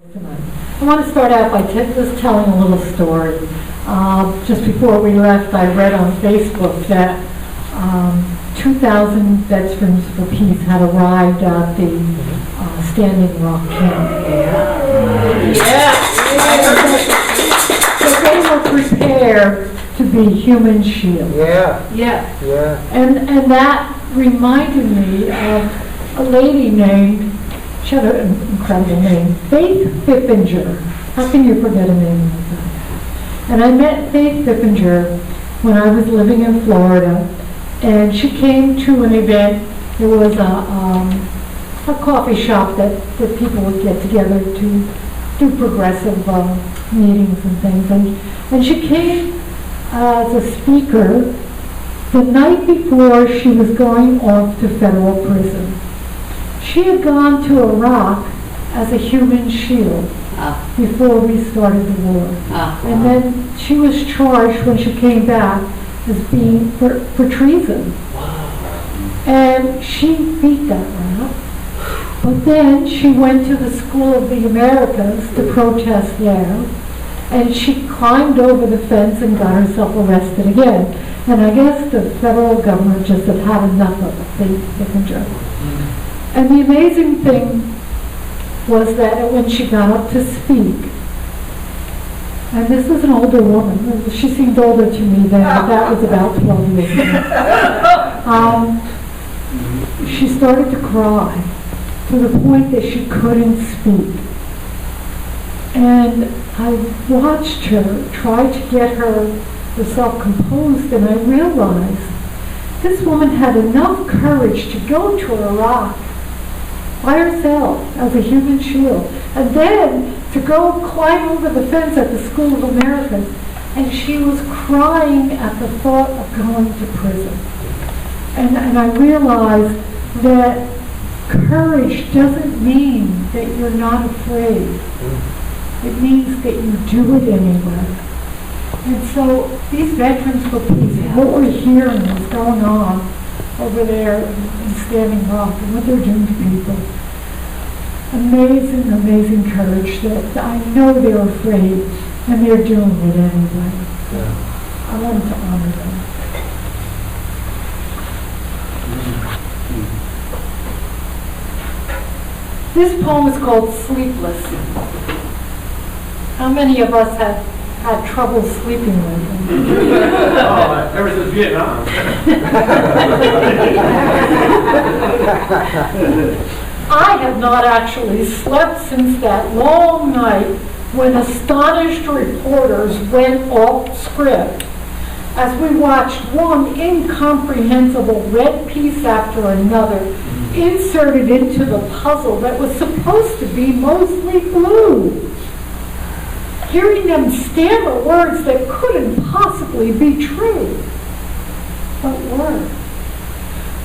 Tonight. I want to start out by just telling a little story. Just before we left, I read on Facebook that 2,000 Veterans for Peace had arrived at the Standing Rock camp. So they were prepared to be human shields. And that reminded me of a lady named, she had an incredible name, Faith Fippinger. How can you forget a name like that? And I met Faith Fippinger when I was living in Florida, and she came to an event. There was a coffee shop that people would get together to do progressive meetings and things. And she came as a speaker the night before she was going off to federal prison. She had gone to Iraq as a human shield before we started the war. And then she was charged when she came back as being for treason. And she beat that rap. But then she went to the School of the Americas to protest there. And she climbed over the fence and got herself arrested again. And I guess the federal government just had enough of Faith Fippinger. And the amazing thing was that when she got up to speak, and this is an older woman, she seemed older to me then, but that was about 12 years ago. She started to cry to the point that she couldn't speak. And I watched her try to get herself composed, and I realized this woman had enough courage to go to Iraq by herself as a human shield, and then to go climb over the fence at the School of Americas, and she was crying at the thought of going to prison. And I realized that courage doesn't mean that you're not afraid. It means that you do it anyway. And so these Veterans for Peace, what we're hearing is going on over there in Standing Rock and what they're doing to people. Amazing, amazing courage that I know they're afraid and they're doing it anyway. So I wanted to honor them. This poem is called Sleepless. How many of us have had trouble sleeping lately? Ever since Vietnam. I have not actually slept since that long night when astonished reporters went off script as we watched one incomprehensible red piece after another inserted into the puzzle that was supposed to be mostly blue. Hearing them stammer words that couldn't possibly be true, but were,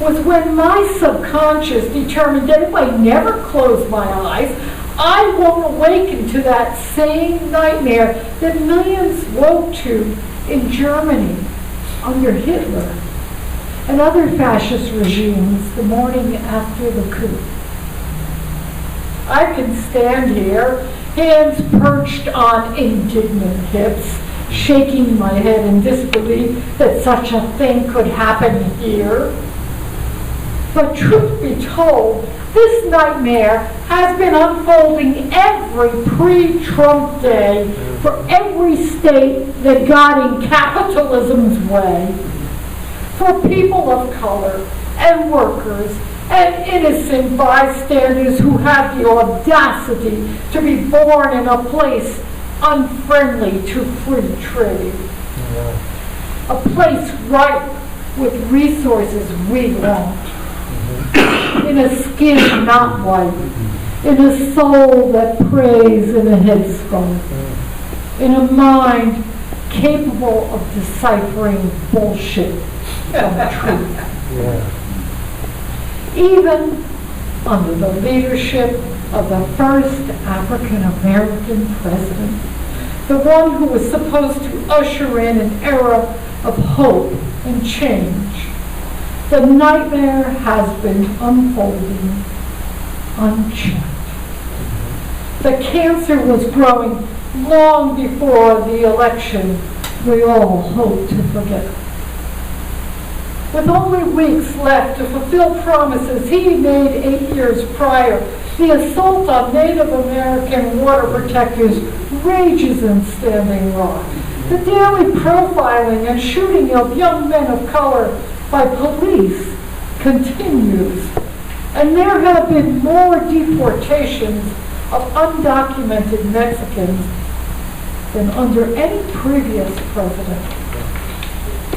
was when my subconscious determined that if I never close my eyes, I won't awaken to that same nightmare that millions woke to in Germany under Hitler and other fascist regimes the morning after the coup. I can stand here, hands perched on indignant hips, shaking my head in disbelief that such a thing could happen here. But truth be told, this nightmare has been unfolding every pre-Trump day for every state that got in capitalism's way. For people of color and workers and innocent bystanders who have the audacity to be born in a place unfriendly to free trade. A place ripe with resources we want. In a skin not white, in a soul that prays in a headscarf, in a mind capable of deciphering bullshit from truth. Even under the leadership of the first African American president, the one who was supposed to usher in an era of hope and change, the nightmare has been unfolding unchecked. The cancer was growing long before the election we all hoped to forget. With only weeks left to fulfill promises he made 8 years prior, the assault on Native American water protectors rages in Standing Rock. The daily profiling and shooting of young men of color by police continues. And there have been more deportations of undocumented Mexicans than under any previous president.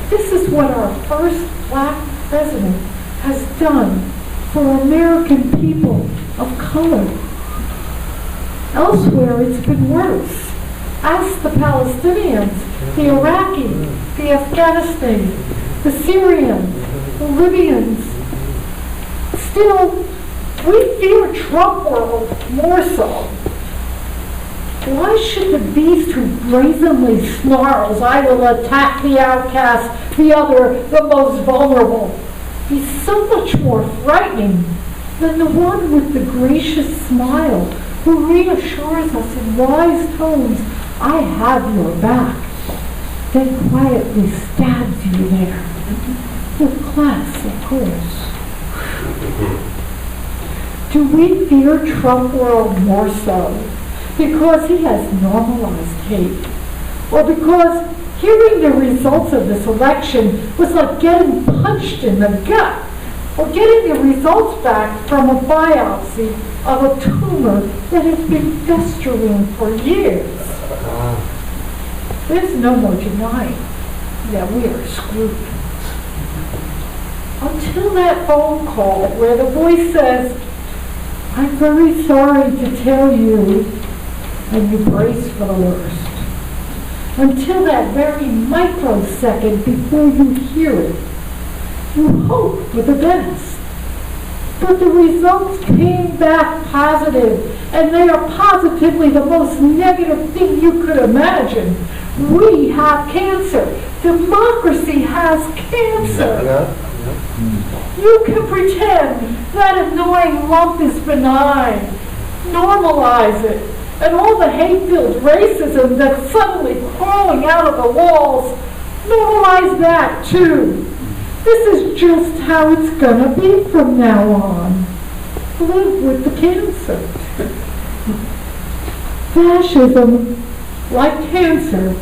This is what our first black president has done for American people of color. Elsewhere, it's been worse. Ask the Palestinians, the Iraqis, the Afghanistan, the Syrians, the Libyans. Still, we fear Trump world more so. Why should the beast who brazenly snarls, "I will attack the outcast, the other, the most vulnerable," be so much more frightening than the one with the gracious smile who reassures us in wise tones, "I have your back," then quietly stabs you there, with class, of course. Do we fear Trump world more so because he has normalized hate, or because hearing the results of this election was like getting punched in the gut, or getting the results back from a biopsy of a tumor that has been festering for years? There's no more denying that we are screwed. Until that phone call where the voice says, "I'm very sorry to tell you," and you brace for the worst. Until that very microsecond before you hear it, you hope for the best. But the results came back positive, and they are positively the most negative thing you could imagine. We have cancer. Democracy has cancer. You can pretend that annoying lump is benign, normalize it, and all the hate-filled racism that's suddenly crawling out of the walls, normalize that too. This is just how it's gonna be from now on. Live with the cancer. Fascism, like cancer,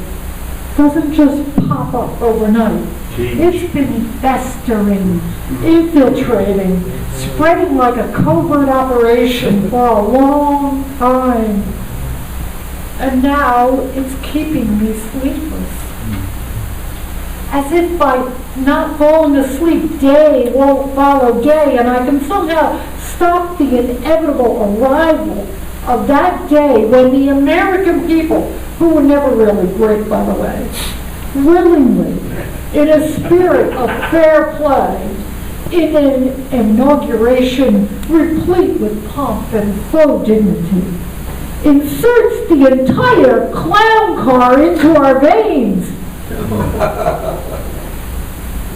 doesn't just pop up overnight. It's been festering, infiltrating, spreading like a covert operation for a long time. And now it's keeping me sleepless. As if by not falling asleep, day won't follow day, and I can somehow stop the inevitable arrival of that day when the American people, who were never really great, by the way, willingly, in a spirit of fair play, in an inauguration replete with pomp and faux dignity, inserts the entire clown car into our veins.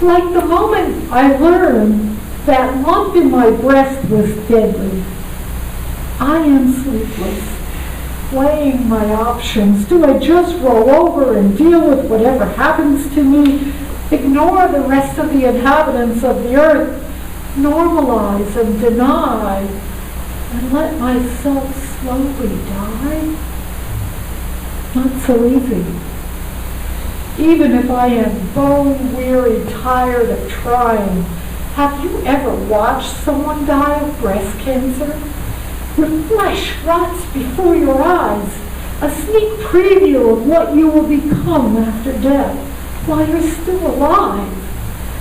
Like the moment I learned that lump in my breast was deadly, I am sleepless, weighing my options. Do I just roll over and deal with whatever happens to me, ignore the rest of the inhabitants of the earth, normalize and deny, and let myself slowly die? Not so easy. Even if I am bone-weary, tired of trying, have you ever watched someone die of breast cancer? Your flesh rots before your eyes, a sneak preview of what you will become after death while you're still alive.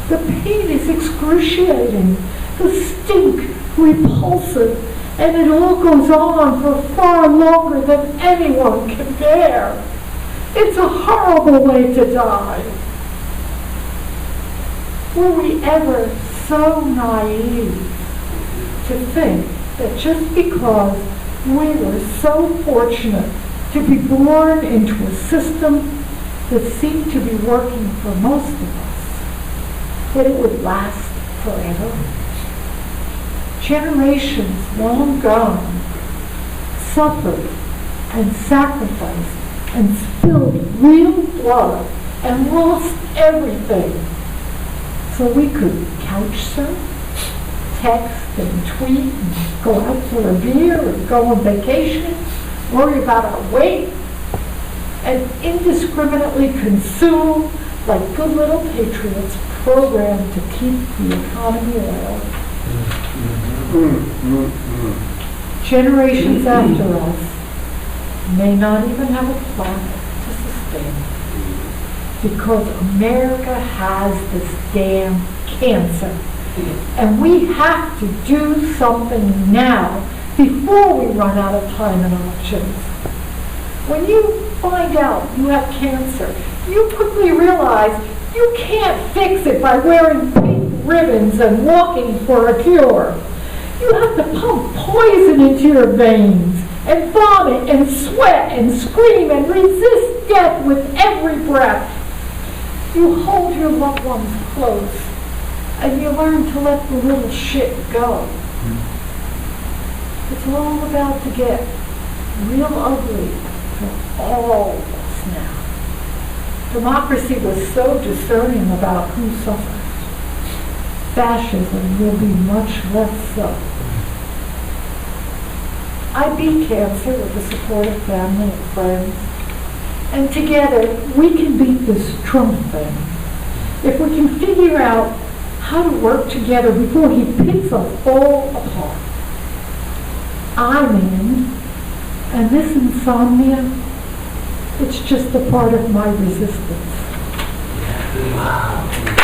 The pain is excruciating, the stink repulsive, and it all goes on for far longer than anyone can bear. It's a horrible way to die. Were we ever so naive to think that just because we were so fortunate to be born into a system that seemed to be working for most of us, that it would last forever? Generations long gone suffered and sacrificed and spilled real blood and lost everything so we could couch surf, text and tweet and go out for a beer or go on vacation, worry about our weight, and indiscriminately consume like good little patriots programmed to keep the economy oiled. Generations after us may not even have a planet to sustain because America has this damn cancer. And we have to do something now before we run out of time and options. When you find out you have cancer, you quickly realize you can't fix it by wearing pink ribbons and walking for a cure. You have to pump poison into your veins and vomit and sweat and scream and resist death with every breath. You hold your loved ones close and you learn to let the little shit go. It's all about to get real ugly for all of us now. Democracy was so discerning about who suffers. Fascism will be much less so. I beat cancer with the support of family and friends. And together, we can beat this Trump thing. If we can figure out how to work together before he picks us all apart. I'm in, and this insomnia, it's just a part of my resistance. Wow.